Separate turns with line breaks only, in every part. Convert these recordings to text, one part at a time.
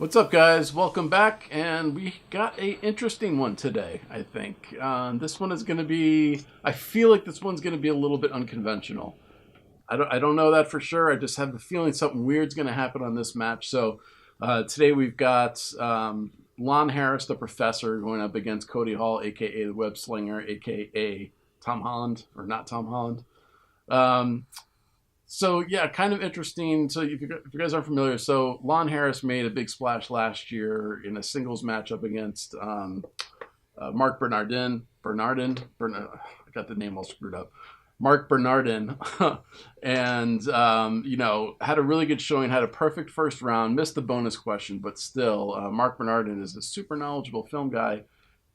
What's up, guys? Welcome back, and we got a interesting one today, I think. This one is going to be, I feel like this one's going to be a little bit unconventional. I don't know that for sure. I just have the feeling something weird's going to happen on this match. So today we've got Lon Harris, the professor, going up against Cody Hall, a.k.a. the Web Slinger, a.k.a. Tom Holland, or not Tom Holland. So, yeah, kind of interesting. So, if you guys aren't familiar, so Lon Harris made a big splash last year in a singles matchup against Mark Bernardin. I got the name all screwed up. Mark Bernardin. And, had a really good showing, had a perfect first round, missed the bonus question, but still, Mark Bernardin is a super knowledgeable film guy,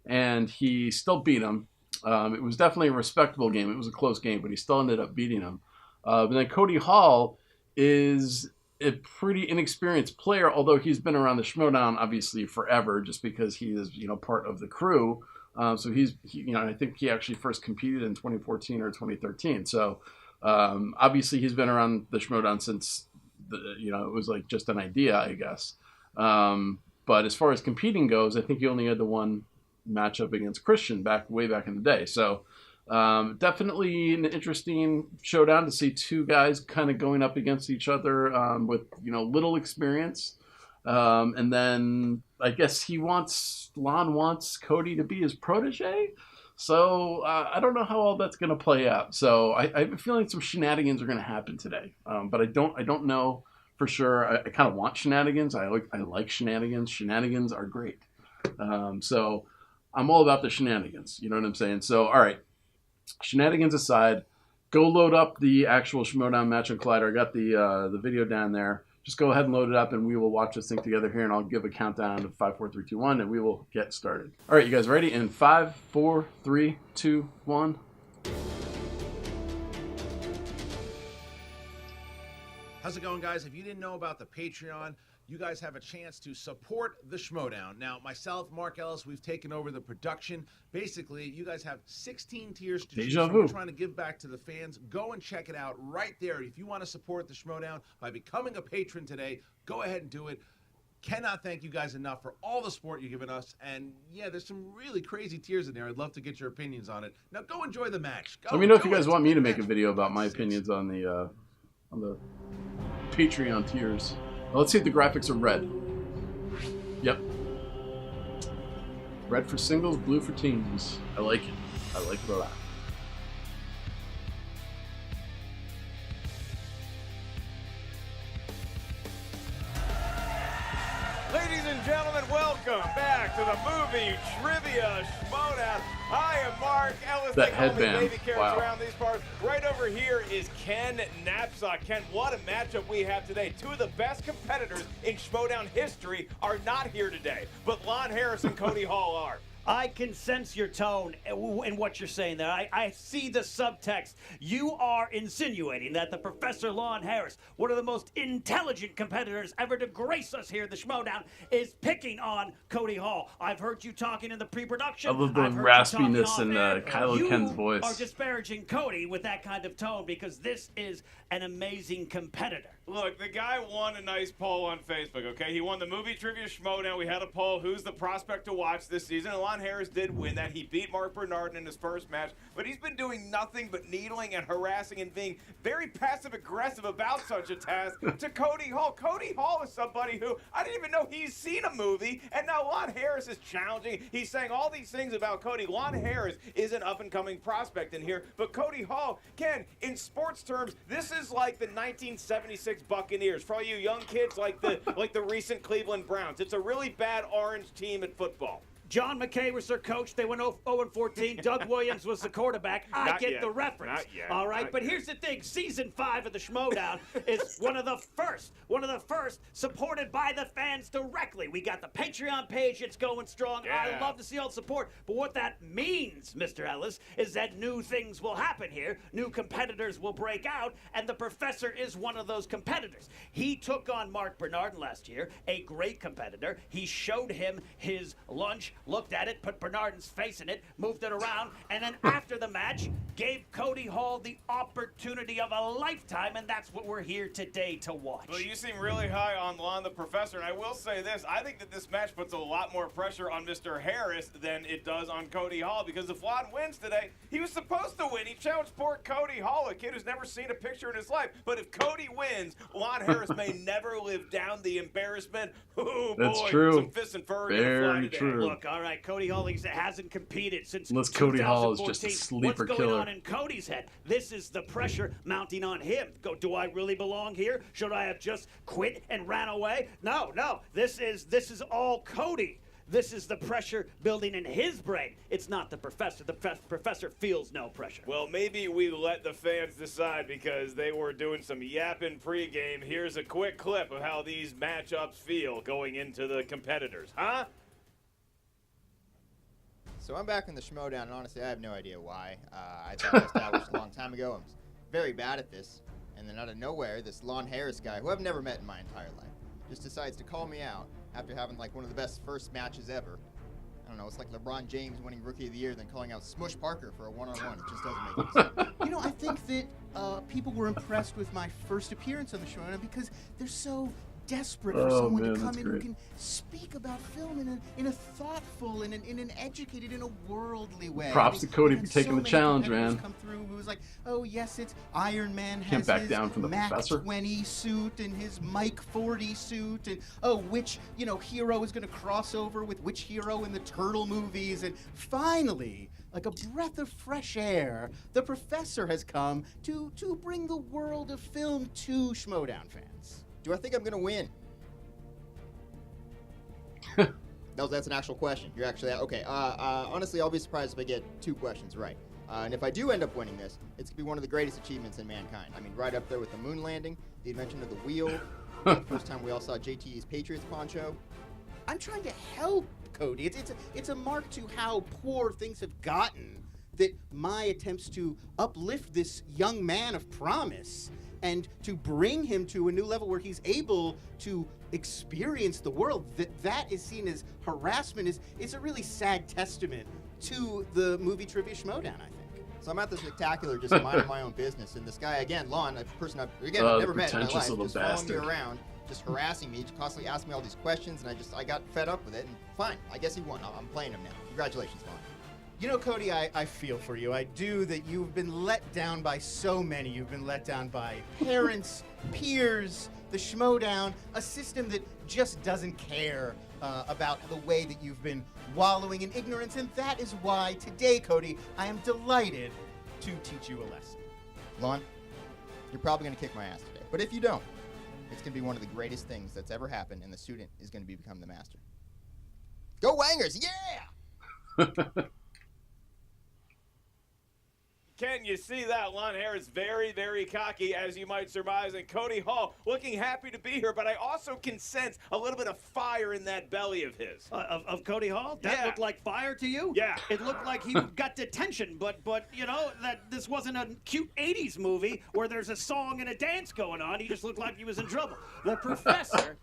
and he still beat him. It was definitely a respectable game. It was a close game, but he still ended up beating him. But then Cody Hall is a pretty inexperienced player, although he's been around the Schmoedown obviously forever, just because he is, part of the crew. So I think he actually first competed in 2014 or 2013. So obviously he's been around the Schmoedown since it was like just an idea, I guess. But as far as competing goes, I think he only had the one matchup against Christian way back in the day. So. Definitely an interesting showdown to see two guys kind of going up against each other with little experience, and then I guess Lon wants Cody to be his protege. So I don't know how all that's going to play out. So I have a feeling some shenanigans are going to happen today, but I don't know for sure. I kind of want shenanigans. I like shenanigans. Shenanigans are great. So I'm all about the shenanigans. You know what I'm saying? So all right. Shenanigans aside, go load up the actual Schmoedown match on Collider. I got the video down there. Just go ahead and load it up, and we will watch this thing together here, and I'll give a countdown of 5, 4, 3, 2, 1, and we will get started. All right, you guys ready? In 5, 4, 3, 2, 1.
How's it going, guys? If you didn't know about the Patreon, you guys have a chance to support the Schmoedown. Now, myself, Mark Ellis, we've taken over the production. Basically, you guys have 16 tiers to choose from. We're trying to give back to the fans. Go and check it out right there. If you want to support the Schmoedown by becoming a patron today, go ahead and do it. Cannot thank you guys enough for all the support you've given us. And yeah, there's some really crazy tiers in there. I'd love to get your opinions on it. Now, go enjoy the match.
Let me know if you guys want me to make a video about my opinions on the Patreon tiers. Well, let's see if the graphics are red. Yep. Red for singles, blue for teams. I like it. I like it a lot.
Ladies and gentlemen, welcome back to the movie trivia Schmoedown. I am Mark Ellis.
That headband.
Baby carrots around these parts. Right over here is Ken Knapsack. Ken, what a matchup we have today. Two of the best competitors in Schmoedown history are not here today, but Lon Harris and Cody Hall are.
I can sense your tone in what you're saying there. I see the subtext. You are insinuating that the Professor Lon Harris, one of the most intelligent competitors ever to grace us here at the Schmoedown, is picking on Cody Hall. I've heard you talking in the pre-production.
I love the raspiness in Kylo Ken's voice.
You are disparaging Cody with that kind of tone because this is an amazing competitor.
Look, the guy won a nice poll on Facebook, okay? He won the movie trivia Schmoedown. We had a poll, who's the prospect to watch this season, and Lon Harris did win that. He beat Mark Bernardin in his first match, but he's been doing nothing but needling and harassing and being very passive-aggressive about such a task to Cody Hall. Cody Hall is somebody who, I didn't even know he's seen a movie, and now Lon Harris is challenging. He's saying all these things about Cody. Lon Harris is an up-and-coming prospect in here, but Cody Hall, Ken, in sports terms, this is like the 1976 Buccaneers. For all you young kids, like the recent Cleveland Browns. It's a really bad orange team at football.
John McKay was their coach. They went 0-14. Doug Williams was the quarterback. I get the reference.
Not yet.
All right, but here's the thing. Season 5 of the Schmoedown is one of the first supported by the fans directly. We got the Patreon page. It's going strong.
Yeah.
I love to see all the support. But what that means, Mr. Ellis, is that new things will happen here. New competitors will break out, and the Professor is one of those competitors. He took on Mark Bernardin last year, a great competitor. He showed him his lunch, looked at it, put Bernardin's face in it, moved it around, and then after the match, gave Cody Hall the opportunity of a lifetime, and that's what we're here today to watch.
Well, you seem really high on Lon the Professor, and I will say this. I think that this match puts a lot more pressure on Mr. Harris than it does on Cody Hall, because if Lon wins today, he was supposed to win. He challenged poor Cody Hall, a kid who's never seen a picture in his life. But if Cody wins, Lon Harris may never live down the embarrassment. Oh,
That's
boy,
true.
Some fists and fur are gonna fly
Very
today.
true.
Look, all right, Cody Hall hasn't competed since
Unless Cody Hall is
2014.
just a sleeper
What's going
killer.
on in Cody's head? This is the pressure mounting on him. Do I really belong here? Should I have just quit and ran away? No. This is all Cody. This is the pressure building in his brain. It's not the professor. The professor feels no pressure.
Well, maybe we let the fans decide, because they were doing some yapping pregame. Here's a quick clip of how these matchups feel going into the competitors. Huh?
So I'm back in the Schmoedown, and honestly, I have no idea why. I thought I established a long time ago I'm very bad at this, and then out of nowhere, this Lon Harris guy, who I've never met in my entire life, just decides to call me out after having like one of the best first matches ever. I don't know, it's like LeBron James winning Rookie of the Year, then calling out Smush Parker for a one-on-one. It just doesn't make any sense.
You know, I think that people were impressed with my first appearance on the show because they're so desperate for
Oh,
someone
man,
to come
that's
in who
great.
can speak about film in a thoughtful, in an educated, in a worldly way.
Props to Cody
we've
for
had
taking
so
the
many
challenge,
competitors
man.
Come through who was like, oh yes, it's Iron Man
Can't
has
back
his
down from the
Mac
professor.
20 suit and his Mike 40 suit, and which hero is going to cross over with which hero in the Turtle movies, and finally, like a breath of fresh air, the professor has come to bring the world of film to Schmoedown fans.
Do I think I'm gonna win? That's an actual question. You're actually okay. Honestly, I'll be surprised if I get 2 questions right. And if I do end up winning this, it's gonna be one of the greatest achievements in mankind. I mean, right up there with the moon landing, the invention of the wheel, the first time we all saw JT's Patriots poncho.
I'm trying to help, Cody. It's a mark to how poor things have gotten that my attempts to uplift this young man of promise and to bring him to a new level where he's able to experience the world, that is seen as harassment, is a really sad testament to the movie Trivia Schmoedown, I think.
So I'm at the spectacular, just minding my own business, and this guy again, Lon, a person I've never met in my life,
pretentious little
just following
bastard.
me around, just harassing me, constantly asking me all these questions, and I got fed up with it, and fine, I guess he won. I'm playing him now. Congratulations, Lon.
You know, Cody, I feel for you. I do, that you've been let down by so many. You've been let down by parents, peers, the Schmoedown, a system that just doesn't care about the way that you've been wallowing in ignorance. And that is why today, Cody, I am delighted to teach you a lesson.
Lon, you're probably going to kick my ass today, but if you don't, it's going to be one of the greatest things that's ever happened, and the student is going to become the master. Go Wangers, yeah!
Can you see that? Lon Harris very, very cocky, as you might surmise, and Cody Hall looking happy to be here, but I also can sense a little bit of fire in that belly of his.
Of Cody Hall? That
Yeah.
looked like fire to you?
Yeah.
It looked like he got detention, but that this wasn't a cute 80s movie where there's a song and a dance going on. He just looked like he was in trouble. The professor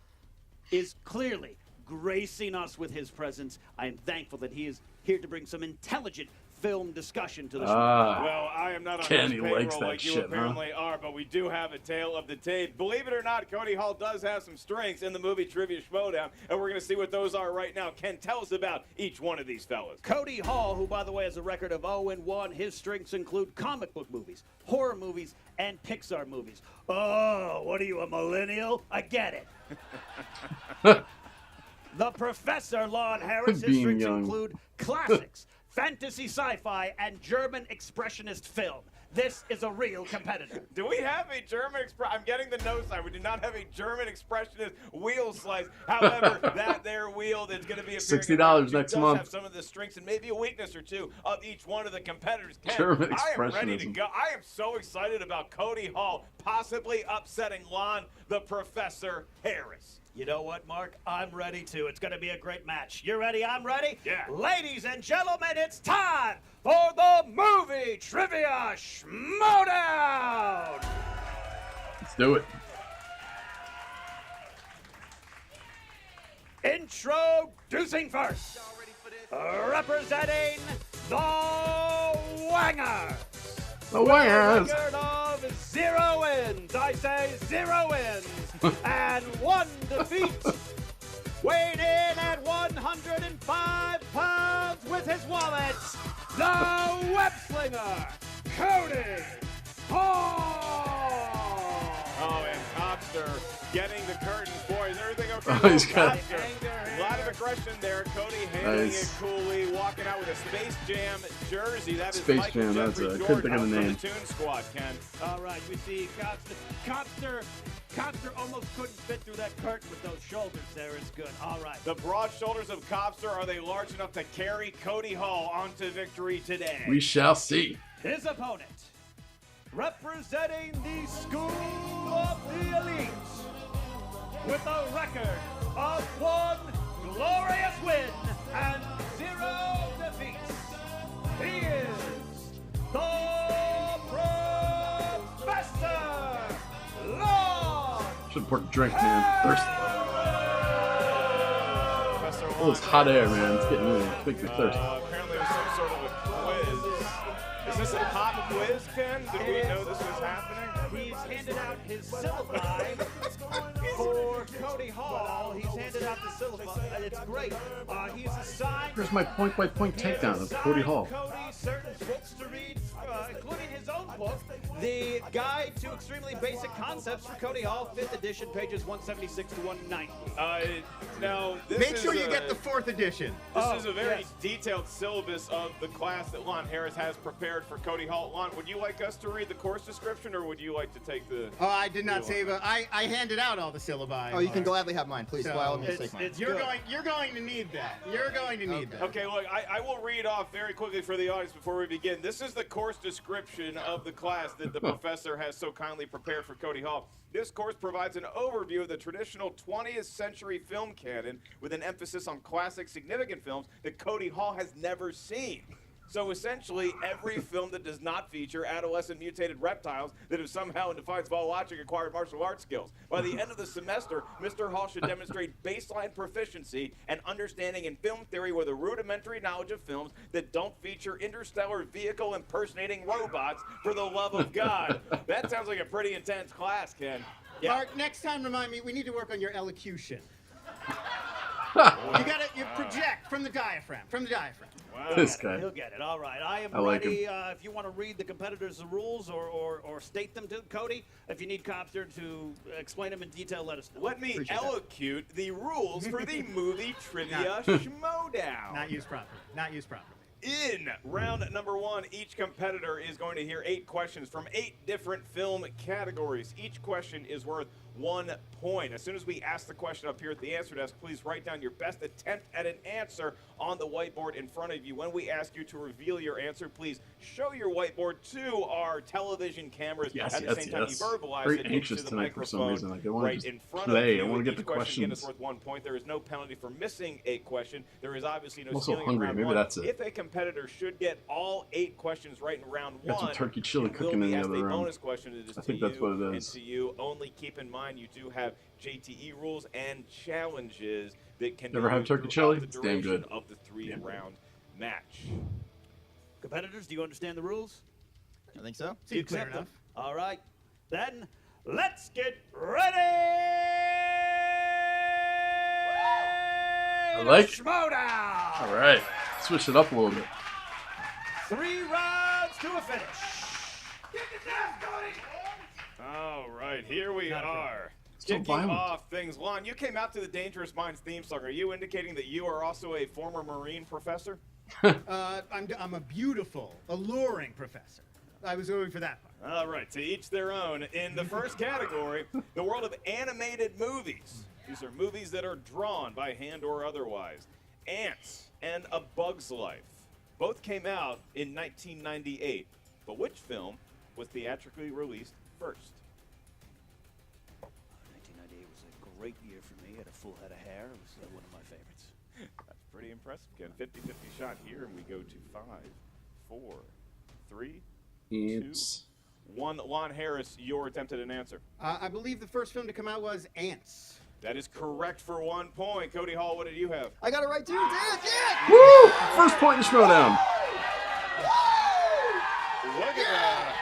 is clearly gracing us with his presence. I am thankful that he is here to bring some intelligent film discussion to the show.
Well, I am not on
Kenny
his
likes
payroll
that
like you
shit, huh?
apparently are, but we do have a tale of the tape. Believe it or not, Cody Hall does have some strengths in the movie Trivia Schmoedown, and we're going to see what those are right now. Ken, tell us about each one of these fellas.
Cody Hall, who, by the way, has a record of 0-1, his strengths include comic book movies, horror movies, and Pixar movies. Oh, what are you, a millennial? I get it. The Professor, Lon Harris, his
Being
strengths
young.
include classics, fantasy sci-fi, and German expressionist film. This is a real competitor.
Do we have a German I'm getting the no sign. We do not have a German expressionist wheel slice. However, that there wheel that's going to be appearing
$60 next
does
month.
have some of the strengths and maybe a weakness or two of each one of the competitors. Ken,
German
I am ready to
expressionism.
go. I am so excited about Cody Hall possibly upsetting Lon the Professor Harris.
You know what, Mark? I'm ready too. It's going to be a great match. You ready? I'm ready?
Yeah.
Ladies and gentlemen, it's time for the Movie Trivia Schmoedown!
Let's do it.
Introducing first, representing the Wangers,
The Warriors.
Record of 0 wins. I say 0 wins and 1 defeat. Weighed in at 105 pounds with his wallet, the web slinger, Cody Hall.
Oh, and Copster getting the curtains. Boys, everything okay?
Oh, he's got-
A lot of aggression there. Cody handling
Nice.
it coolly, walking out with a Space Jam jersey. That is
Space
Michael
Jam, that's
Jeffrey
a- couldn't
Jordan
think of the
from
name.
the Toon Squad, Ken.
All right, we see Copster almost couldn't fit through that curtain with those shoulders there. It's good. All right.
The broad shoulders of Copster, are they large enough to carry Cody Hall onto victory today?
We shall see.
His opponent, representing the School of the Elite, with a record of 1 glorious win and 0 defeats. He is the Professor Lon.
Should pour a drink, man. Thirsty.
Professor
Oh, it's hot air, man. It's getting me. Make me thirsty.
Apparently there's some sort of a quiz. Is this a pop quiz, Ken? Did we know this was happening?
He's handed out his syllabi for Cody Hall. He's handed out the syllabi, and it's great. He's assigned.
Here's my point-by-point takedown of Cody Hall.
Cody certain books to read, including his own book, The Guide to Extremely Basic Concepts for Cody Hall, 5th edition, pages 176 to 190.
Now, this
Make
is
sure you
a-
get the 4th edition.
This
Oh,
is a very
yes.
detailed syllabus of the class that Lon Harris has prepared for Cody Hall. Lon, would you like us to read the course description, or would you like to take the...
Oh, I did not save a. I handed out all the syllabi.
Oh, you can gladly have mine, please.
So,
By all means,
it's-
take mine.
it's-
You're
good.
going to need that. You're going to need that.
Okay, look, I will read off very quickly for the audience before we begin. This is the course description of the class that the professor has so kindly prepared for Cody Hall. This course provides an overview of the traditional 20th century film canon with an emphasis on classic significant films that Cody Hall has never seen. So essentially, every film that does not feature adolescent mutated reptiles that have somehow, in defiance of all logic, acquired martial arts skills. By the end of the semester, Mr. Hall should demonstrate baseline proficiency and understanding in film theory with a rudimentary knowledge of films that don't feature interstellar vehicle impersonating robots, for the love of God. That sounds like a pretty intense class, Ken.
Art, next time remind me, we need to work on your elocution. You project from the diaphragm.
Wow.
This guy.
He'll get it. All right. I am
I like
ready. If you want to read the competitors' rules or state them to Cody, if you need Copster to explain them in detail, let us know.
Let me
Appreciate that.
elocute the rules for the movie trivia Schmoedown.
Not used properly.
In round number 1, each competitor is going to hear 8 questions from 8 different film categories. Each question is worth 1 point. As soon as we ask the question up here at the answer desk, please write down your best attempt at an answer on the whiteboard in front of you. When we ask you to reveal your answer, please show your whiteboard to our television cameras.
Yes,
at the
yes,
same time,
yes.
you verbalize
Very
it
anxious
into the
tonight for some
microphone
reason. Like, I wanna
right
just
in front
play.
of
I
you.
wanna get
Each
the
question again is
questions.
worth 1 point. There is no penalty for missing a question. There is obviously no
I'm also
stealing in
hungry.
round
Maybe
1.
that's it.
If a competitor should get all 8 questions right in round 1,
Got some turkey chili
it will
cooking in
be
the
asked
other
a
room.
bonus question. It is
I
to
think that's
you
what it
and
is.
to you. Only keep in mind you do have JTE rules and challenges that can
Never
be
have
used
turkey
throughout
chili?
the
It's damn
duration
good.
of the 3-round match.
Competitors, do you understand the rules?
I think so.
Do you
Seems clear
accept them?
enough.
All right. Then let's get ready.
I like it.
Schmoedown.
All right. Switch it up a little bit.
3 rounds to a finish.
All right, here we are.
So
Kicking
violent.
off things. Lon, you came out to the Dangerous Minds theme song. Are you indicating that you are also a former Marine professor?
I'm a beautiful, alluring professor. I was going for that part.
All right, to each their own. In the first category, the world of animated movies. These are movies that are drawn by hand or otherwise. Ants and A Bug's Life. Both came out in 1998. But which film was theatrically released first?
1998 was a great year for me. I had a full head of hair. It was one of my favorites.
That's pretty impressive, Ken. 50-50 shot here, and we go to 5, 4, 3,
It's
1. Lon Harris, your attempt at an answer.
I believe the first film to come out was Ants.
That is correct for 1 point. Cody Hall, what did you have?
I got it right too. Yeah.
woo! First point in Schmoedown.
Look at that.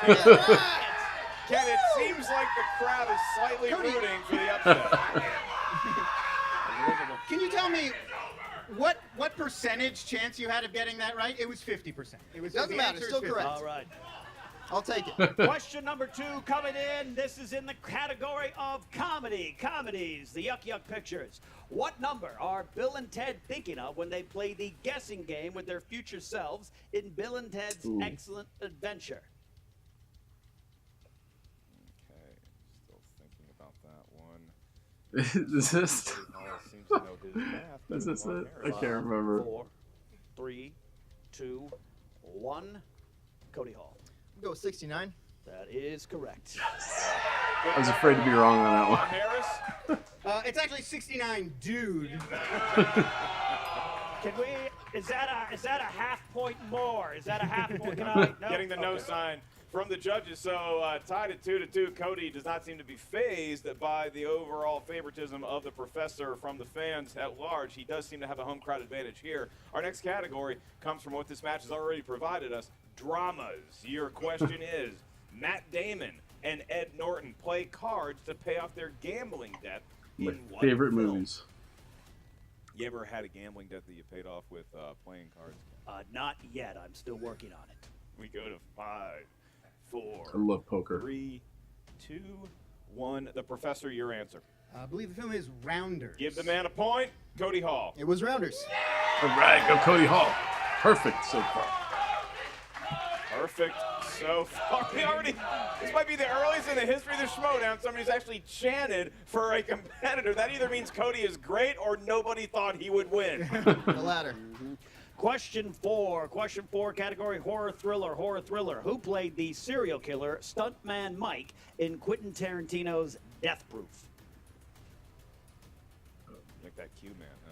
Ken, it seems like the crowd is slightly rooting for the upset.
Can you tell me what percentage chance you had of getting that right? It was 50%. It was
Doesn't
the
matter,
answer is
still
50.
correct.
All right.
I'll take it.
Question number 2 coming in. This is in the category of comedies, the Yuck Yuck pictures. What number are Bill and Ted thinking of when they play the guessing game with their future selves in Bill and Ted's Excellent Adventure?
Okay, still thinking about that one.
Is this?
Hall seems to know his math.
Is this
Lon
it? I
Harris.
can't remember.
4, 3, 2, 1. Cody Hall.
We'll go with 69.
That is correct.
I was afraid to be wrong on that
Lon
one.
Harris?
It's actually 69, dude.
Can we? Is that a half point more? Is that a half point? Can I? No?
Getting the no sign from the judges. So tied at 2-2. Cody does not seem to be fazed by the overall favoritism of the professor from the fans at large. He does seem to have a home crowd advantage here. Our next category comes from what this match has already provided us: dramas. Your question is: Matt Damon and Ed Norton play cards to pay off their gambling debt
My
in what
favorite
film?
movies.
You ever had a gambling debt that you paid off with playing cards?
Not yet. I'm still working on it.
We go to 5, 4,
I love poker.
3, 2, 1. The professor, your answer.
I believe the film is Rounders.
Give the man a point. Cody Hall.
It was Rounders.
All right, go Cody Hall. Perfect so far.
Perfect so far. This might be the earliest in the history of the Schmoedown somebody's actually chanted for a competitor. That either means Cody is great or nobody thought he would win.
The latter.
Question 4, category horror thriller. Who played the serial killer Stuntman Mike in Quentin Tarantino's Death Proof?
Like that Q man, huh?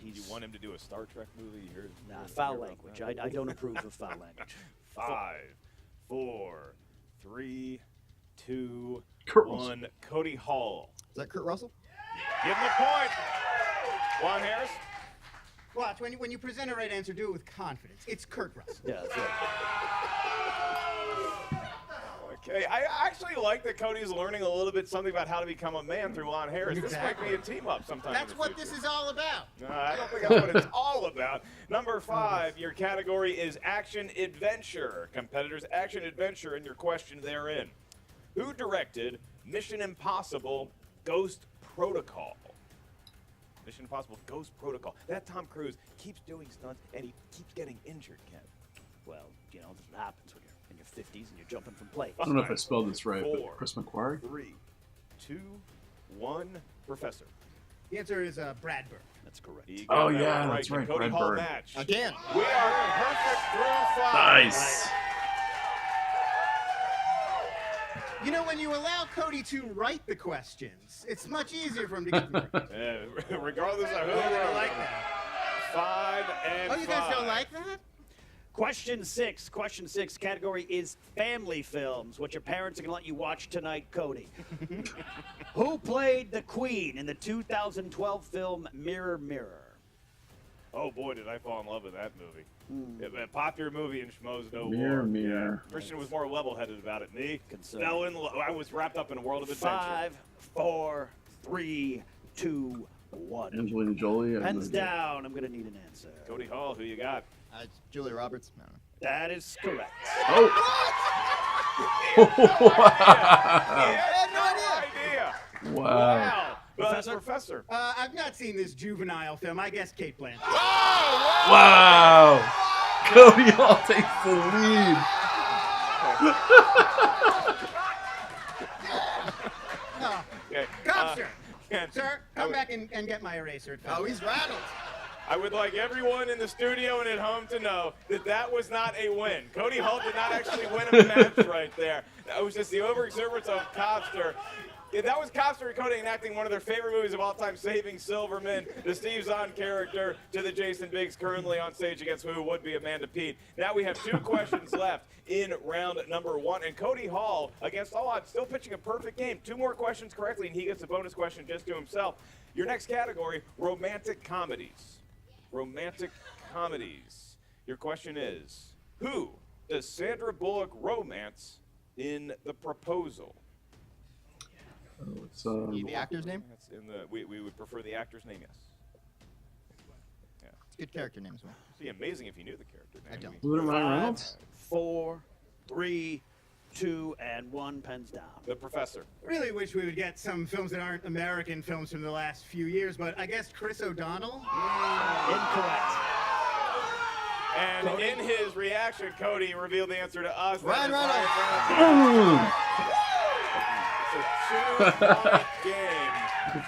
You
He's
want him to do a Star Trek movie?
foul language. I don't approve of foul language.
5, 4, 3, 2,
Kurt
1. Cody Hall.
Is that Kurt Russell?
Give him a point. Lon Harris.
Watch, when you present a right answer, do it with confidence. It's Kurt Russell.
Yeah, that's right.
Okay, I actually like that Cody's learning a little bit something about how to become a man through Lon Harris. This might be a team up sometime.
That's
in the
what
future.
this is all about.
I don't think that's what it's all about. Number 5, your category is action adventure. Competitors action adventure, and your question therein: who directed Mission Impossible: Ghost Protocol? Mission Impossible: Ghost Protocol. That Tom Cruise keeps doing stunts and he keeps getting injured, Ken.
Well, this happens when you're in your 50s and you're jumping from planes.
I don't know if I spelled this right,
4,
but Chris McQuarrie?
3, 2, 1. Professor.
The answer is Brad Bird.
That's correct.
He got
Oh,
that
yeah,
one
that's
The
right,
Cody
Brad
Hall
Bird.
match.
Again.
We are perfect through 5.
Nice.
You know, when you allow Cody to write the questions, it's much easier for him to get them right.
Regardless of who
I
wrote
like
it.
that.
5 and
Oh, you guys
5.
don't like that?
Question 6, category is family films, what your parents are going to let you watch tonight, Cody. Who played the Queen in the 2012 film Mirror, Mirror?
Oh boy, did I fall in love with that movie. A popular movie in Schmoes No
Mirror,
War.
Mirror.
Yeah. Christian was more level-headed about it. Me,
Concerned.
fell in love. I was wrapped up in a world of adventure.
5, 4, 3, 2, 1.
Angelina Jolie. I
Pens
don't know.
down. I'm going to need an answer.
Cody Hall, who you got?
Julia Roberts. I don't know.
That is correct.
Oh!
I had no idea.
Wow.
Wow.
Professor?
Professor.
I've not seen this juvenile film. I guess Kate Blanchett.
Wow. Cody Hall takes the lead.
Oh,
Okay.
come, sir.
Ken,
Sir,
I
come
would-
back and get my eraser.
Oh, he's rattled.
I would like everyone in the studio and at home to know that that was not a win. Cody Hall did not actually win a match right there. That was just the overexuberance of Copster. Yeah, that was Copster decoding and acting one of their favorite movies of all time, Saving Silverman, the Steve Zahn character, to the Jason Biggs currently on stage against who would be Amanda Peet. Now we have 2 questions left in round number 1, and Cody Hall, against all odds, still pitching a perfect game. 2 more questions correctly, and he gets a bonus question just to himself. Your next category, romantic comedies. Romantic comedies. Your question is, who does Sandra Bullock romance in The Proposal?
It's,
The actor's name?
That's in the. We would prefer the actor's name, yes.
It's a good character name as well.
It'd be amazing if you knew the character name.
I don't.
Wasn't it Ryan Reynolds?
4, 3, 2, and 1. Pens down.
The Professor.
Really wish we would get some films that aren't American films from the last few years, but I guess Chris O'Donnell?
Incorrect.
And in his reaction, Cody revealed the answer to us.
Ryan
That
Reynolds.
is Ryan Reynolds. It's a 2-point game.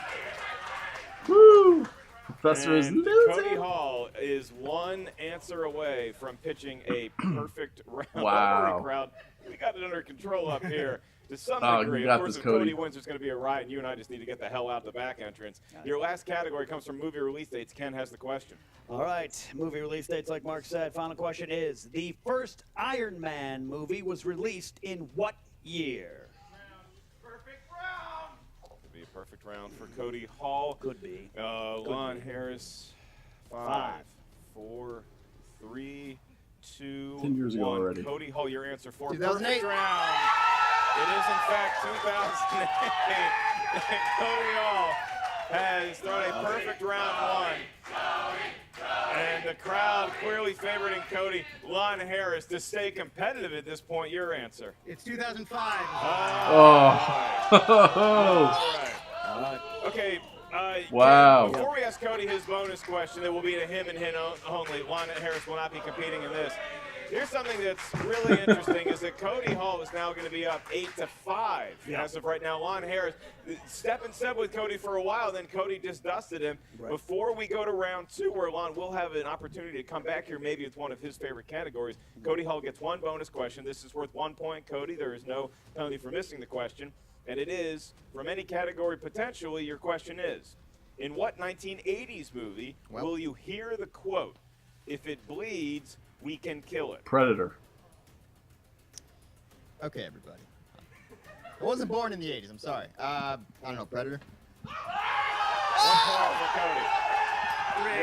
Woo! Professor is
And
losing.
Cody Hall is one answer away from pitching a perfect round.
Wow.
Don't worry, crowd. We got it under control up here to some
Oh,
degree.
you
Of
got
course,
this,
if Cody
Cody.
wins, there's going to be a riot, and you and I just need to get the hell out the back entrance. Your last category comes from movie release dates. Ken has the question.
All right, movie release dates, like Mark said. Final question is, the first Iron Man movie was released in what year?
Perfect round. Could be a perfect round for Cody Hall.
Could be.
Lon Harris. 5, 4, 3, 2,
10 years ago
1.
already.
Cody Hall, your answer for
2008.
perfect round. It is in fact 2008. And Cody Hall has thrown a perfect round 1. And the crowd clearly favoring Cody. Lon Harris, to stay competitive at this point, your answer.
It's 2005.
All right. Okay.
Wow.
Ken, before we ask Cody his bonus question, that will be to him and him only. Lon Harris will not be competing in this. Here's something that's really interesting: is that Cody Hall is now going to be up 8-5 as of right now. Lon Harris, step and step with Cody for a while, then Cody just dusted him.
Right.
Before we go to round 2, where Lon will have an opportunity to come back here, maybe with one of his favorite categories. Cody Hall gets one bonus question. This is worth 1 point. Cody, there is no penalty for missing the question. And it is, from any category potentially, your question is, in what 1980s movie will you hear the quote, "If it bleeds, we can kill it"?
Predator.
Okay, everybody. I wasn't born in the 80s. I'm sorry. I don't know. Predator.
1 point for Cody.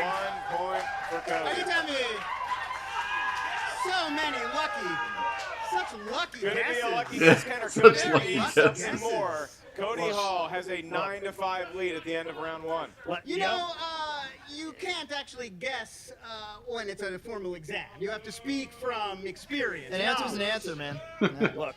1 point for
Are you
Cody.
telling me so many such lucky
Could it
guesses?
be a lucky
Yeah,
guess, Ken, or
such
could it
lucky
be
guesses.
something more? Cody Hall has a 9-5 lead at the end of round 1.
You know, you can't actually guess when it's a formal exam. You have to speak from experience.
An answer's an answer, man.
Look,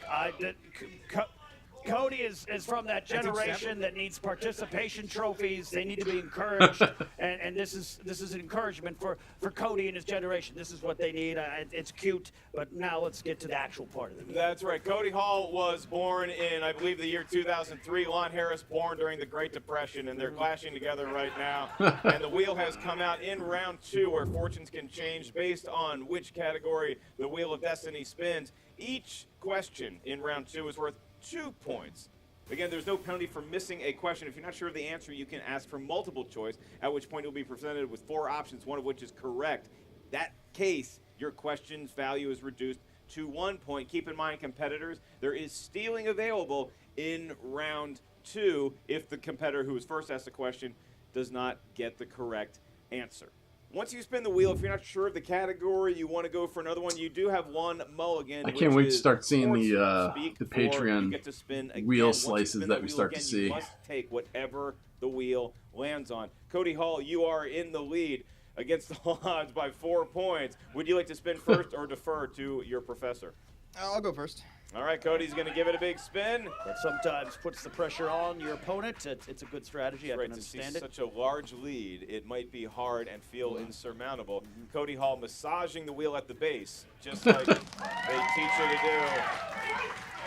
Cody is from that
That's
generation
acceptable.
that needs participation trophies. They need to be encouraged, and this is an encouragement for Cody and his generation. This is what they need. It's cute, but now let's get to the actual part of it.
That's right. Cody Hall was born in, I believe, the year 2003. Lon Harris born during the Great Depression, and they're clashing together right now. And the wheel has come out in round 2, where fortunes can change based on which category the Wheel of Destiny spins. Each question in round 2 is worth 2 points. Again, there's no penalty for missing a question. If you're not sure of the answer, you can ask for multiple choice, at which point you'll be presented with 4 options, one of which is correct. That case, your question's value is reduced to 1 point. Keep in mind, competitors, there is stealing available in round 2 if the competitor who was first asked the question does not get the correct answer. Once you spin the wheel, if you're not sure of the category, you want to go for another one, you do have one mulligan.
I can't wait to
which
start
is
seeing
sports
the
speak, or
Patreon
you get to spin again.
wheel
Once you
slices
spin
that
the
we
wheel
start to
again,
see.
You must take whatever the wheel lands on. Cody Hall, you are in the lead against the odds by 4 points. Would you like to spin first or defer to your professor?
I'll go first.
All right, Cody's going to give it a big spin.
That sometimes puts the pressure on your opponent. It's a good strategy. I
Right,
can
to see
understand it.
such a large lead, it might be hard and feel insurmountable. Cody Hall massaging the wheel at the base, just like they teach you to do.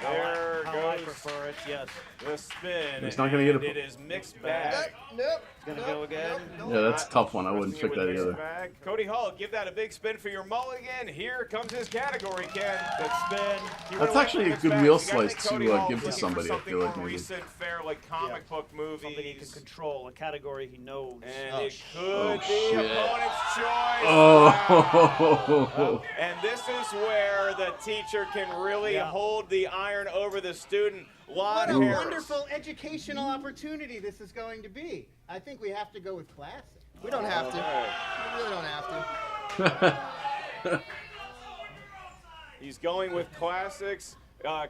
There
How I
goes
prefer it, yes.
the spin.
He's not gonna get a-
and it is mixed bag.
Nope.
Gonna go again.
Yeah, that's a tough one. I wouldn't pick that either.
Bag. Cody Hall, give that a big spin for your mulligan. Here comes his category, Ken.
Good spin.
You
That's
really
actually a
mixed
good
bags.
wheel
You gotta
slice
think
to,
Cody Hall's
give to
looking for
somebody, I
something
feel like,
more
maybe.
recent fare, like comic book movies.
Something he can control, a category he knows.
And
Oh,
it
sh-
could be
shit.
opponent's choice.
Oh.
And this is where the teacher can really
Yeah.
hold the iron over the student. Lon
What a
Harris.
wonderful educational opportunity this is going to be. I think we have to go with classic.
We don't have to.
All right.
We really don't have to.
He's going with classics.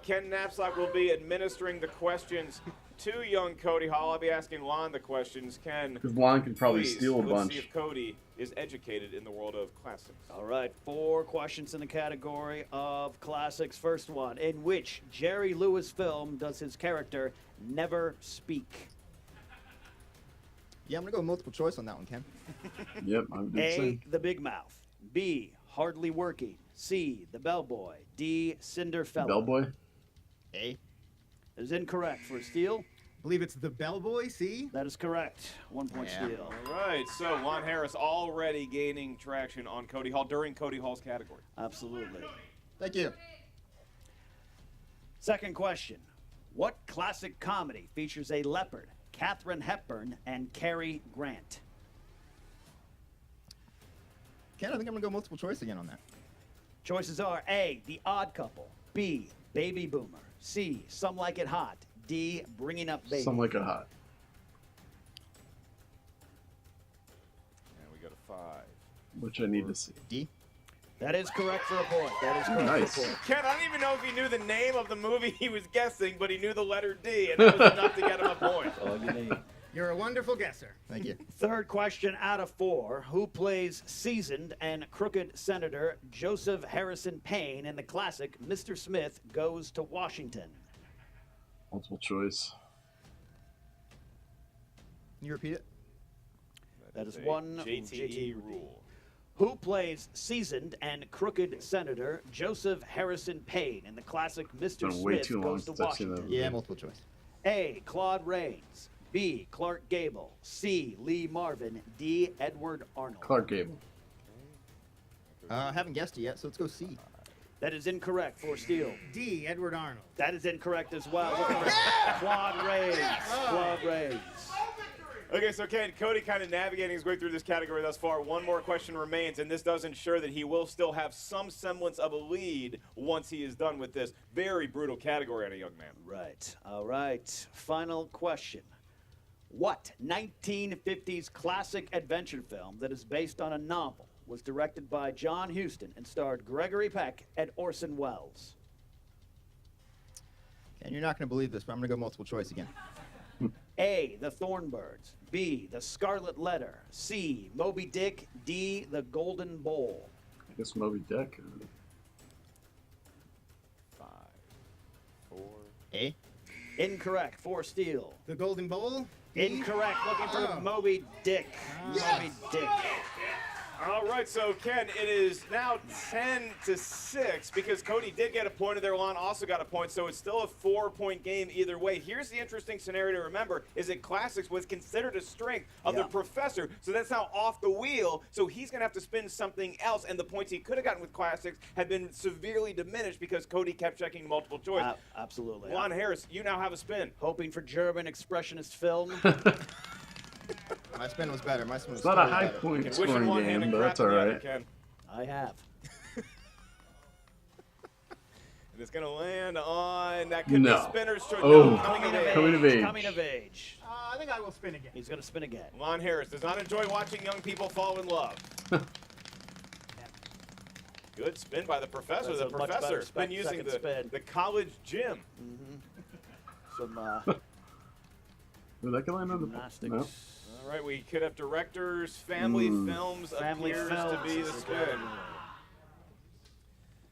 Ken Knapsack will be administering the questions to young Cody Hall. I'll be asking Lon the questions. Ken,
Because Lon can probably
please,
steal a
let's
bunch.
see if Cody is educated in the world of classics.
All right, 4 questions in the category of classics. First one, in which Jerry Lewis film does his character never speak?
Yeah, I'm gonna go with multiple choice on that one, Ken.
Yep, I did
A,
say.
the Big Mouth. B, Hardly Working. C, the Bellboy. D, Cinderfella.
Bellboy?
A.
That is incorrect for Steele.
I believe it's the Bellboy, see?
That is correct. 1 point
Yeah.
Steele.
All right, so Lon Harris already gaining traction on Cody Hall during Cody Hall's category.
Absolutely.
Thank you.
Second question. What classic comedy features a leopard, Katharine Hepburn, and Cary Grant?
Ken, I think I'm gonna go multiple choice again on that.
Choices are A, The Odd Couple. B, Baby Boomer. C, Some Like It Hot. D, Bringing Up Baby.
Some like it hot.
And we go to 5.
Which I need to see.
D.
That is correct for a point. That is correct
Nice.
for a point.
Ken, I don't even know if he knew the name of the movie he was guessing, but he knew the letter D, and that was enough to get him a point.
All you need.
You're a wonderful guesser.
Thank you.
Third question out of 4. Who plays seasoned and crooked Senator Joseph Harrison Payne in the classic Mr. Smith Goes to Washington?
Multiple choice.
Can you repeat it?
That is
a
one
JTE rule.
Who plays seasoned and crooked Senator Joseph Harrison Payne in the classic Mr.
Been way
Smith
too long
Goes to
since I've seen
Washington?
that.
Yeah, multiple choice.
A, Claude Rains. B, Clark Gable. C, Lee Marvin. D, Edward Arnold.
Clark Gable.
I haven't guessed it yet, so let's go C.
That is incorrect for Steele.
D, Edward Arnold.
That is incorrect as well. Looking for Claude Rains. Claude Rains.
Okay, so Ken, Cody kind of navigating his way through this category thus far. One more question remains, and this does ensure that he will still have some semblance of a lead once he is done with this very brutal category on a young man.
Right. All right. Final question. What 1950s classic adventure film that is based on a novel was directed by John Huston and starred Gregory Peck and Orson Welles?
And you're not gonna believe this, but I'm gonna go multiple choice again.
A, The Thornbirds. B, The Scarlet Letter. C, Moby Dick. D, The Golden Bowl.
I guess Moby Dick.
5, 4.
A.
Incorrect for Steele.
The Golden Bowl? D?
Incorrect. Looking for
Oh.
Moby Dick. Moby Dick.
All right, so Ken, it is now 10-6 because Cody did get a point, and their Lon also got a point, so it's still a 4-point game either way. Here's the interesting scenario to remember: is that classics was considered a strength of the professor, so that's now off the wheel. So he's gonna have to spin something else, and the points he could have gotten with classics have been severely diminished because Cody kept checking multiple choice.
Absolutely.
Lon Harris, you now have a spin.
Hoping for German expressionist film.
My spin was better. My spin was
It's not a
totally
high
better.
point
Wishing
scoring
one hand
game,
and
but that's
crap
all
in the other,
right.
Ken.
I have.
And it's going to land on that could
No.
be spinner's choice.
Oh.
No, coming of age.
Coming of age.
Coming of age.
I think I will spin again.
He's going to spin again.
Lon Harris does not enjoy watching young people fall in love. Good spin by the professor.
That's
The
a much better
professor's been using
second spin.
the college gym.
Some
Did that go in on the
gymnastics.
No.
All right, we could have directors, family films
Family
appears
films
to be the
is
spin.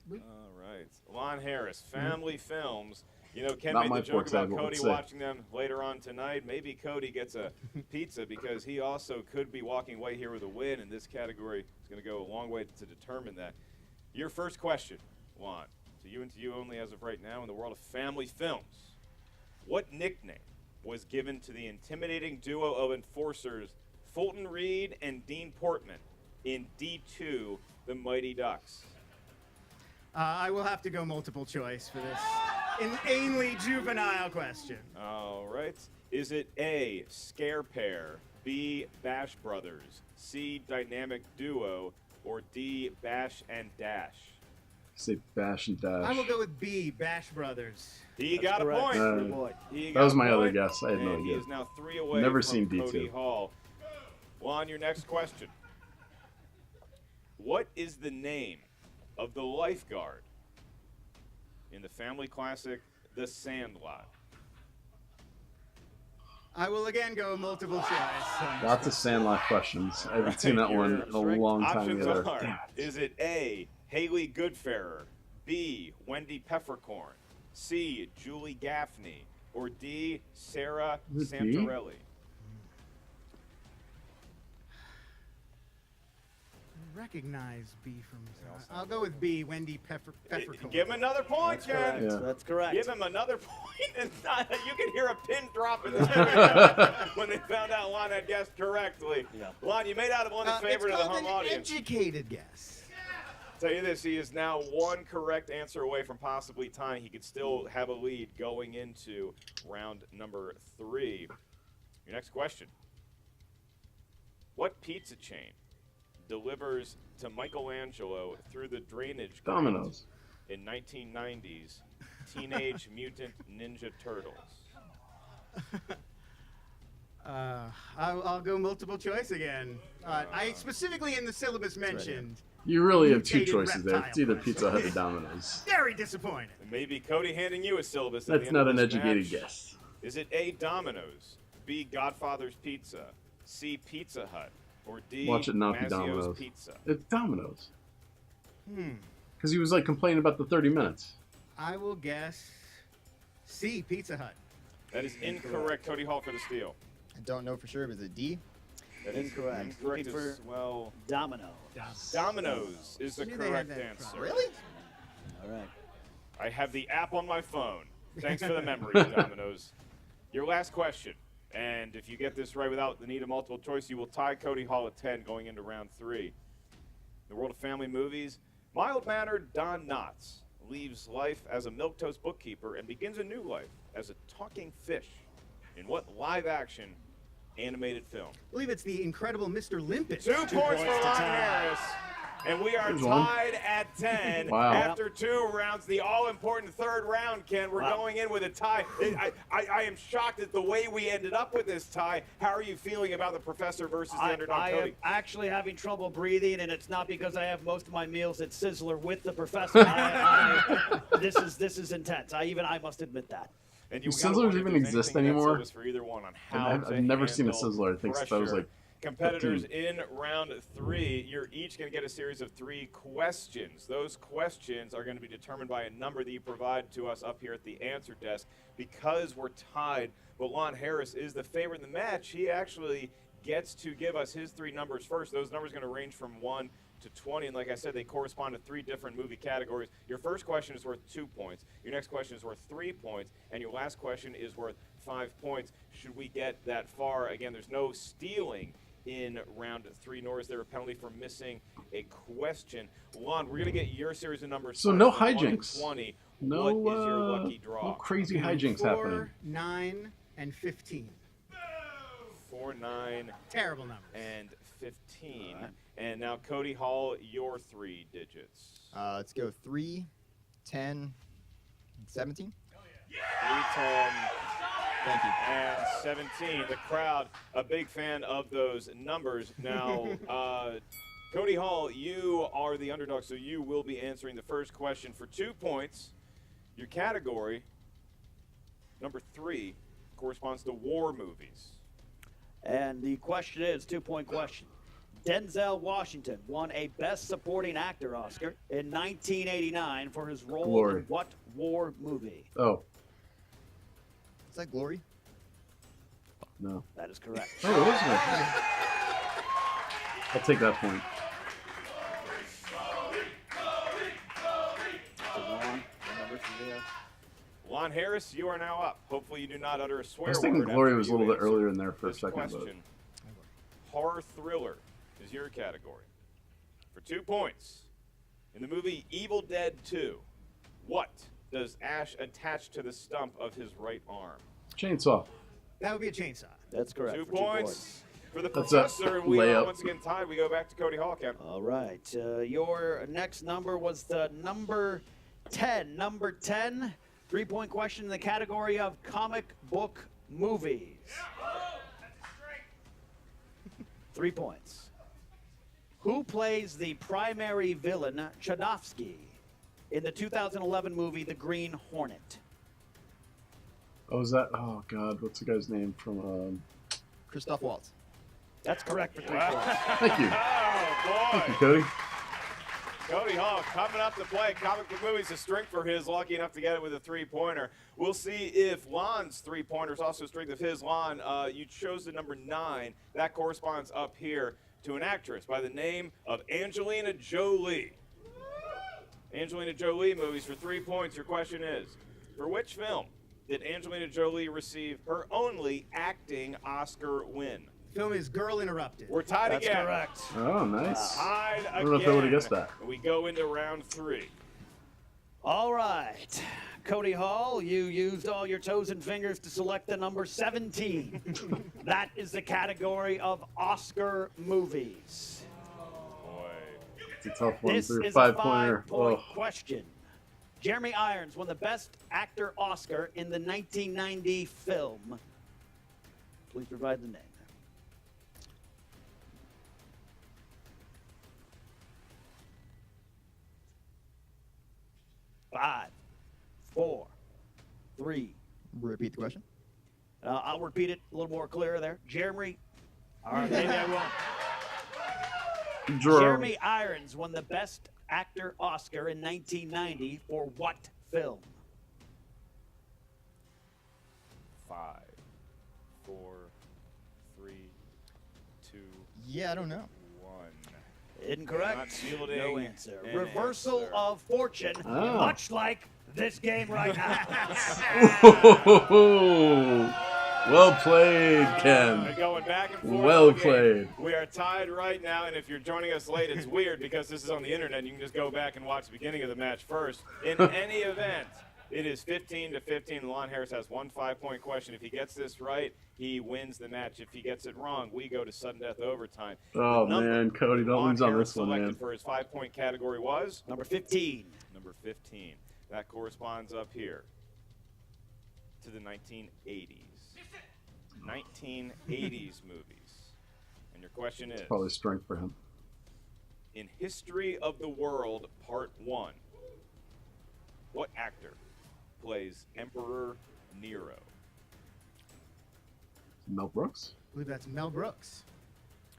good.
All right, Lon Harris, family films. You know, Ken
Not
made
my
the joke
forte,
about
but
Cody
let's see.
watching them later on tonight. Maybe Cody gets a pizza because he also could be walking away here with a win, and this category is going to go a long way to determine that. Your first question, Lon, to you and to you only as of right now in the world of family films. What nickname was given to the intimidating duo of enforcers Fulton Reed and Dean Portman in D2, The Mighty Ducks?
I will have to go multiple choice for this inanely juvenile question.
All right. Is it A, Scare Pair, B, Bash Brothers, C, Dynamic Duo, or D, Bash and Dash?
Say Bash and Dash.
I will go with B, Bash Brothers.
He
That's
got a
correct.
point.
Uh,
Boy.
He
That
got
was
a
my other
point,
guess. I had no
and he
idea.
is now 3 away
Never
from
seen D2.
Cody Hall. Lon, your next question. What is the name of the lifeguard in the family classic The Sandlot?
I will again go multiple choice.
Lots of Sandlot questions. I haven't seen that one in a long time
Options
either.
are,
Damn.
is it A, Haley Goodfarer, B, Wendy Peppercorn, C, Julie Gaffney, or D, Sarah
Is it D?
Santorelli?
Recognize B from. I'll go with B. Wendy Peppercorn.
Give him another point, Ken.
Yeah.
That's correct.
Give him another point, and you can hear a pin drop in the studio when they found out Lon had guessed correctly.
Yeah.
Lon, you made out of one the favorite
it's
of the
called
home
an
audience.
educated guess.
Tell you this, he is now one correct answer away from possibly tying. He could still have a lead going into round number 3. Your next question. What pizza chain delivers to Michelangelo through the drainage grid
Domino's.
in 1990's Teenage Mutant Ninja Turtles?
I'll go multiple choice again. I specifically in the syllabus mentioned.
You really have two
Mutated
choices there. It's either Pizza Hut or Domino's.
Very disappointed.
And maybe Cody handing you a syllabus. At the
That's
end
not
of
an
this
educated
match.
guess.
Is it A, Domino's, B, Godfather's Pizza, C, Pizza Hut, or D,
Watch it not be
Mazzio's
Domino's.
Pizza?
It's Domino's. Because he was like complaining about the 30 minutes.
I will guess C. Pizza Hut.
That is incorrect. Cody Hall for the steal.
I don't know for sure, but is it D?
That is
Incorrect.
incorrect
Looking
as well.
Domino.
Domino's is the
Knew they had
correct
that
answer.
Really?
All right.
I have the app on my phone. Thanks for the memory, Domino's. Your last question. And if you get this right without the need of multiple choice, you will tie Cody Hall at 10 going into round 3. In the world of family movies, mild-mannered Don Knotts leaves life as a milquetoast bookkeeper and begins a new life as a talking fish. In what live-action animated film?
I believe it's the incredible Mr. Limpet.
2 points for
to
Lon
tie.
Harris. And we are
There's one.
tied at 10
Wow.
after 2 rounds. The all-important third round, Ken. We're
Wow.
going in with a tie. I am shocked at the way we ended up with this tie. How are you feeling about the professor versus the underdog
I am
Cody?
actually having trouble breathing, and it's not because I have most of my meals at Sizzler with the professor. This is intense. I must admit that.
And
Do
gotta
Sizzlers
wonder if
even
there's
exist
anything that
anymore?
tells us for either one on how
I've
to
never seen a
handle
Sizzler. I think that was
pressure.
like
Competitors
15.
in round 3, you're each going to get a series of 3 questions. Those questions are going to be determined by a number that you provide to us up here at the answer desk. Because we're tied, but Lon Harris is the favorite in the match, he actually gets to give us his 3 numbers first. Those numbers are going to range from 1 to 20, and like I said, they correspond to 3 different movie categories. Your first question is worth 2 points. Your next question is worth 3 points, and your last question is worth 5 points. Should we get that far? Again, there's no stealing in round 3, nor is there a penalty for missing a question. Lon, we're going to get your series of numbers.
So
first,
no
from 1 to
hijinks.
20.
No,
what is your lucky draw?
no crazy hijinks
4,
happening.
9, and 15.
4, 9,
Terrible numbers.
and 15. And now, Cody Hall, your 3 digits.
Let's go 3, 10, 17.
3, 10,
Thank you.
and 17. The crowd, a big fan of those numbers. Now, Cody Hall, you are the underdog, so you will be answering the first question for 2 points. Your category, number 3, corresponds to war movies.
And the question is, 2-point question. Denzel Washington won a Best Supporting Actor Oscar in 1989 for his role
Glory.
in what war movie?
Oh,
Is that Glory?
no.
That is correct.
Oh, it was good. I'll take that point.
Lon Harris, you are now up. Hopefully you do not utter a swear
I was thinking
word
Glory
after
was a
you
little bit
answer
earlier in there for a
this
second, but
question. Horror thriller is your category. For 2 points, in the movie Evil Dead 2, what does Ash attach to the stump of his right arm?
chainsaw.
That would be a chainsaw.
That's correct.
2
for 2
points for the
That's a
professor, and we are
layup.
once again tied. We go back to Cody Hall, Captain.
All right. Your next number was the number 10. Number 10, 3-point question in the category of comic book movies. 3 points. Who plays the primary villain, Chodovsky, in the 2011 movie The Green Hornet?
Oh, is that? Oh God, what's the guy's name from?
Christoph Waltz.
That's correct for 3 points.
Thank you.
Oh,
Thank you,
boy.
Cody.
Cody Hall coming up to play comic book movies. A strength for his. Lucky enough to get it with a 3-pointer. We'll see if Lon's 3-pointer is also a strength of his. Lon, you chose the number 9. That corresponds up here to an actress by the name of Angelina Jolie. Angelina Jolie movies for 3 points. Your question is, for which film did Angelina Jolie receive her only acting Oscar win?
Film is Girl Interrupted.
We're tied
That's
again.
correct.
Oh, nice.
Tied again.
I don't know if I would have guessed that.
We go into round 3.
All right. Cody Hall, you used all your toes and fingers to select the number 17. That is the category of Oscar movies.
Boy.
It's a tough one
This
for a
is a
5-pointer.
5-point
Oh.
question. Jeremy Irons won the Best Actor Oscar in the 1990 film. Please provide the name. 5, 4, 3.
Repeat the question.
I'll repeat it a little more clear there. Jeremy. All right, maybe I won't.
Draw.
Jeremy Irons won the Best Actor Oscar in 1990 for what film?
5, 4, 3, 2,
Yeah, I don't know.
1.
Incorrect.
Not fielding
No answer.
an
Reversal
answer.
of fortune,
Oh.
much like this game right now.
Well played,
We're
Ken.
going back and forth.
Well
in the game.
played.
We are tied right now, and if you're joining us late, it's weird because this is on the internet. You can just go back and watch the beginning of the match first. In any event, it is 15-15. Lon Harris has one 5-point question. If he gets this right, he wins the match. If he gets it wrong, we go to sudden death overtime.
Oh,
The number
man, Cody, don't
Lon
lose on
Harris
this one,
selected
man.
for his 5-point category was
Number 15.
number 15. That corresponds up here to the 1980s. 1980s movies. And your question is,
Probably strength for him.
in History of the World Part 1, what actor plays Emperor Nero?
Mel Brooks?
I believe that's Mel Brooks.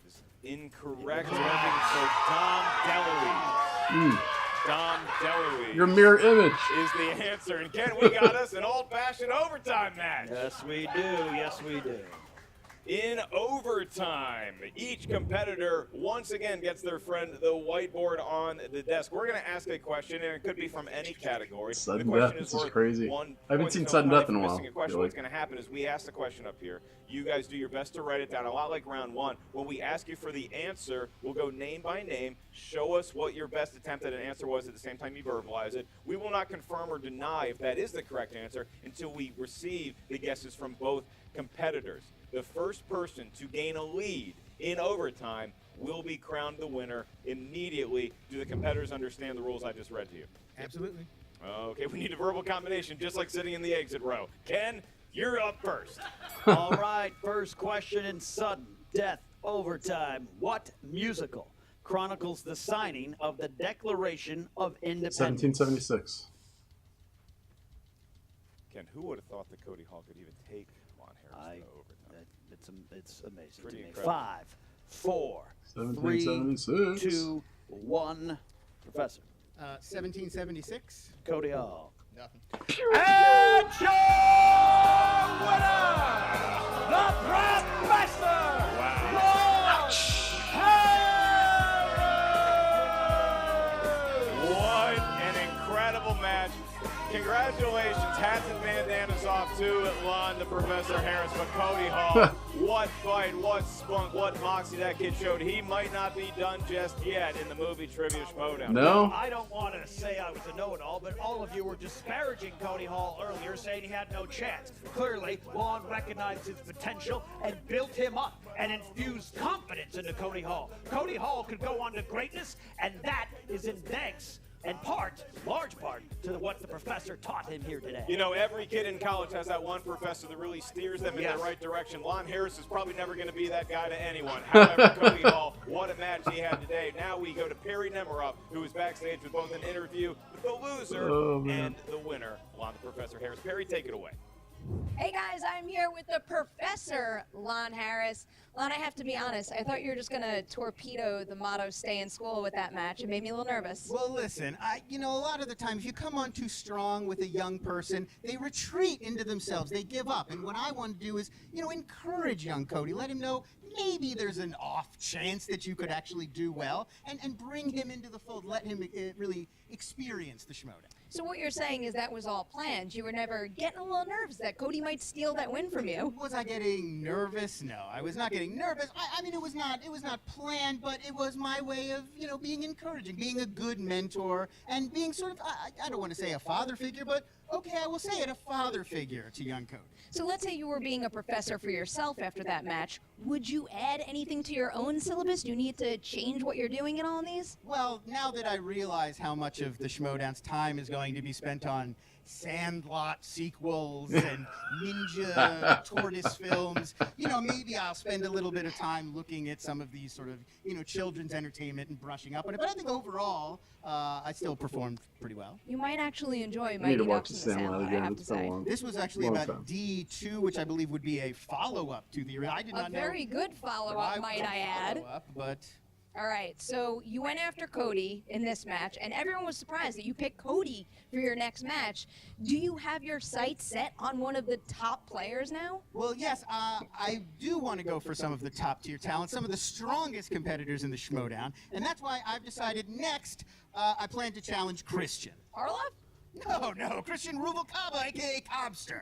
Is incorrect. You're looking for Dom DeLuise. Dom DeLuise
Your mirror image.
is the answer. And Ken, we got us an old-fashioned overtime match.
Yes, we do. Yes, we do.
In overtime, each competitor once again gets their friend the whiteboard on the desk. We're going to ask a question, and it could be from any category.
Sudden
the question
death,
is
this is
worth
crazy.
1
I haven't
point.
seen
So
sudden
if
death in a
you're
while,
missing question,
feel
what's
like.
going to happen is we ask the question up here. You guys do your best to write it down. A lot like round 1. When we ask you for the answer, we'll go name by name. Show us what your best attempt at an answer was at the same time you verbalize it. We will not confirm or deny if that is the correct answer until we receive the guesses from both competitors. The first person to gain a lead in overtime will be crowned the winner immediately. Do the competitors understand the rules I just read to you?
Absolutely.
Okay, we need a verbal combination, just like sitting in the exit row. Ken, you're up first.
All right, first question in sudden death overtime. What musical chronicles the signing of the Declaration of Independence?
1776.
Ken, who would have thought that Cody Hall could even take Lon Harris to overtime?
It's amazing
Pretty
to me.
incredible.
5, 4, 3,
1776.
2, 1. Professor
1776.
Cody Hall.
Nothing.
And your winner, the Professor Lon Harris.
What an incredible match. Congratulations. Hats and bandanas off to Lon, the Professor Harris, but Cody Hall. What fight, what spunk, what moxie that kid showed. He might not be done just yet in the movie Trivia Schmoedown.
No?
I don't want to say I was a know-it-all, but all of you were disparaging Cody Hall earlier, saying he had no chance. Clearly, Lon recognized his potential and built him up and infused confidence into Cody Hall. Cody Hall could go on to greatness, and that is in thanks in large part, to what the professor taught him here today.
You know, every kid in college has that one professor that really steers them in the right direction. Lon Harris is probably never going to be that guy to anyone. However, Cody Hall, what a match he had today. Now we go to Perry Nemiroff, who was backstage with both an interview with the loser and the winner, Lon the Professor Harris. Perry, take it away.
Hey guys, I'm here with the Professor Lon Harris. Lon, I have to be honest, I thought you were just going to torpedo the motto "Stay in School" with that match. It made me a little nervous.
Well, listen, a lot of the time, if you come on too strong with a young person, they retreat into themselves. They give up. And what I want to do is, encourage young Cody. Let him know maybe there's an off chance that you could actually do well, and bring him into the fold. Let him really experience the Schmoedown.
So what you're saying is that was all planned. You were never getting a little nervous that Cody might steal that win from you.
Was I getting nervous? No, I was not getting nervous. I mean, it was not planned, but it was my way of, being encouraging, being a good mentor, and being sort of, I don't want to say a father figure, but okay, I will say it, a father figure to young Cody.
So let's say you were being a professor for yourself after that match. Would you add anything to your own syllabus? Do you need to change what you're doing in all of these?
Well, now that I realize how much of the Schmoedown's time is going to be spent on Sandlot sequels and Ninja Tortoise films, maybe I'll spend a little bit of time looking at some of these sort of, children's entertainment and brushing up on it. But I think overall, I still performed pretty well.
You might actually enjoy
I need
Mighty
to watch
Ducks
the
in the
Sandlot
Sandlot, I
again.
have
It's
to
so
say.
long.
This was actually
Long
about
time.
D2, which I believe would be a follow-up to the original. I did not know.
A very good follow-up, might I add.
Follow-up, but
All right, so you went after Cody in this match, and everyone was surprised that you picked Cody for your next match. Do you have your sights set on one of the top players now?
well, yes, I do want to go for some of the top-tier talent, some of the strongest competitors in the Schmoedown, and that's why I've decided next I plan to challenge Christian.
Orlov?
No, Christian Rubalcaba, a.k.a. Cobster.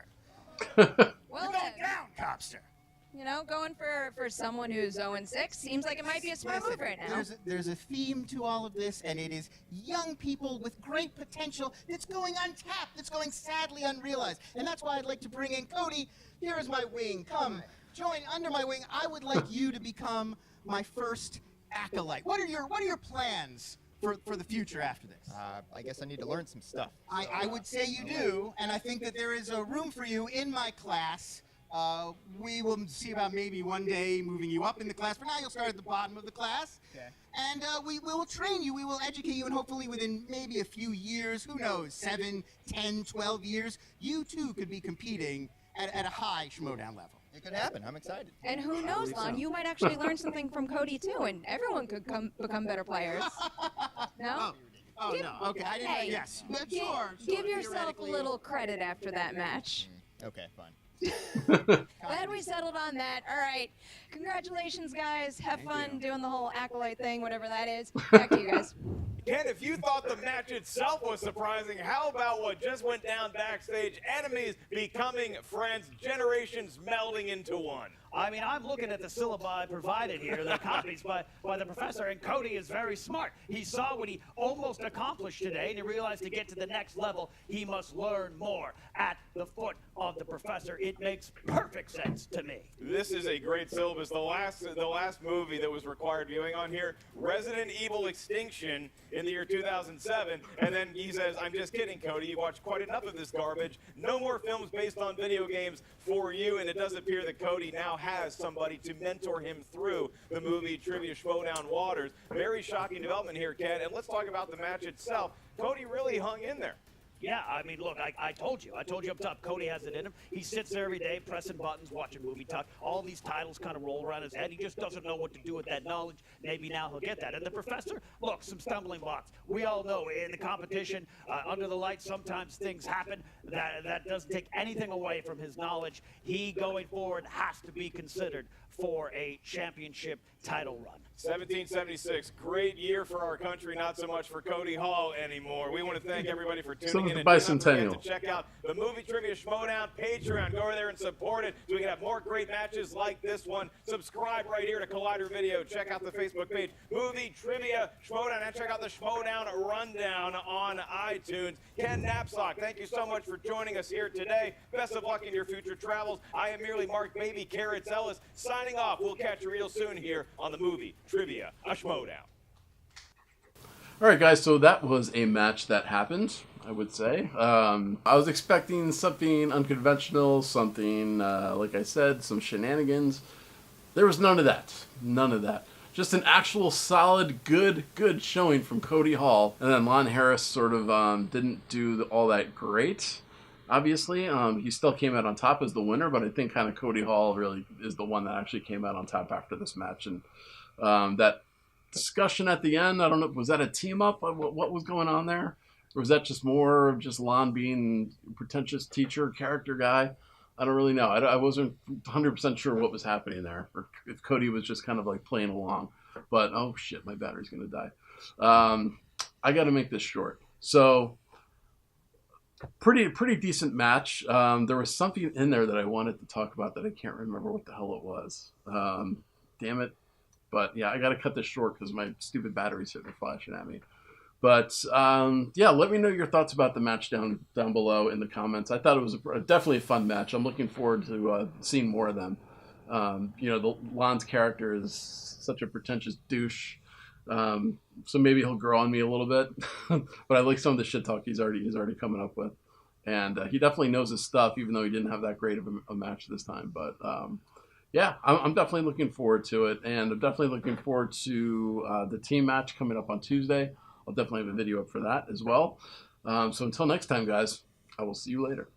Well,
You're going down, Cobster.
Going for someone who's 0-6 seems like it might be a smart move right now.
There's a theme to all of this, and it is young people with great potential that's going untapped, that's going sadly unrealized. And that's why I'd like to bring in Cody. Here is my wing. Come, join under my wing. I would like you to become my first acolyte. What are your plans for the future after this?
I guess I need to learn some stuff.
I would say you do, and I think that there is a room for you in my class. We will see about maybe one day moving you up in the class. For now, you'll start at the bottom of the class.
Okay.
And we will train you, we will educate you, and hopefully within maybe a few years, who knows, 7, 10, 12 years, you too could be competing at a high Schmoedown level.
It could happen. I'm excited.
And who knows, Lon, you might actually learn something from Cody too, and everyone could become better players. No?
Oh, no. Okay, I didn't know.
Hey,
Yes. But sure.
Give yourself a
theoretically.
little credit after that match.
Okay, fine.
Glad we settled on that. All right. Congratulations, guys. Have fun doing the whole acolyte thing, whatever that is. Back to you guys.
Ken, if you thought the match itself was surprising, how about what just went down backstage? Enemies becoming friends, generations melding into one.
I mean, I'm looking at the syllabi provided here, the copies by the professor, and Cody is very smart. He saw what he almost accomplished today, and he realized to get to the next level, he must learn more at the foot of the professor. It makes perfect sense to me.
This is a great syllabus. The last movie that was required viewing on here, Resident Evil Extinction in the year 2007, and then he says, I'm just kidding, Cody, you watched quite enough of this garbage. No more films based on video games for you, and it does appear that Cody now has somebody to mentor him through the movie Trivia Schmoedown waters. Very shocking development here, Ken, and let's talk about the match itself. Cody really hung in there.
Yeah, I mean, look, I told you up top, Cody has it in him. He sits there every day pressing buttons, watching movie talk. All these titles kind of roll around his head. He just doesn't know what to do with that knowledge. Maybe now he'll get that. And the professor, look, some stumbling blocks. We all know in the competition, under the lights, sometimes things happen. That doesn't take anything away from his knowledge. He, going forward, has to be considered for a championship title run.
1776, great year for our country, not so much for Cody Hall anymore. We want to thank everybody for tuning
Some of
in.
the
And don't forget
bicentennial.
to check out the Movie Trivia Schmoedown Patreon. Go over there and support it so we can have more great matches like this one. Subscribe right here to Collider Video. Check out the Facebook page, Movie Trivia Schmoedown, and check out the Schmoedown Rundown on iTunes. Ken Knapsack, thank you so much for joining us here today. Best of luck in your future travels. I am merely Mark Baby Carrots Ellis signing off. We'll catch you real soon here on the Movie Trivia Schmoedown.
All right, guys, so that was a match that happened, I would say. I was expecting something unconventional, something, like I said, some shenanigans. There was none of that. None of that. Just an actual solid, good showing from Cody Hall. And then Lon Harris sort of didn't do all that great, obviously. He still came out on top as the winner, but I think kind of Cody Hall really is the one that actually came out on top after this match. And that discussion at the end, I don't know, was that a team up? What was going on there? Or was that just more of just Lon being a pretentious teacher, character guy? I don't really know. I wasn't 100% sure what was happening there, or if Cody was just kind of like playing along. But, oh shit, my battery's going to die. I got to make this short. So, pretty decent match. There was something in there that I wanted to talk about that I can't remember what the hell it was. Damn it. But yeah, I got to cut this short because my stupid battery's sitting there flashing at me. But yeah, let me know your thoughts about the match down below in the comments. I thought it was definitely a fun match. I'm looking forward to seeing more of them. You know, Lon's character is such a pretentious douche, so maybe he'll grow on me a little bit. But I like some of the shit talk he's already coming up with, and he definitely knows his stuff, even though he didn't have that great of a match this time. But yeah, I'm definitely looking forward to it, and I'm definitely looking forward to the team match coming up on Tuesday. I'll definitely have a video up for that as well. So until next time, guys, I will see you later.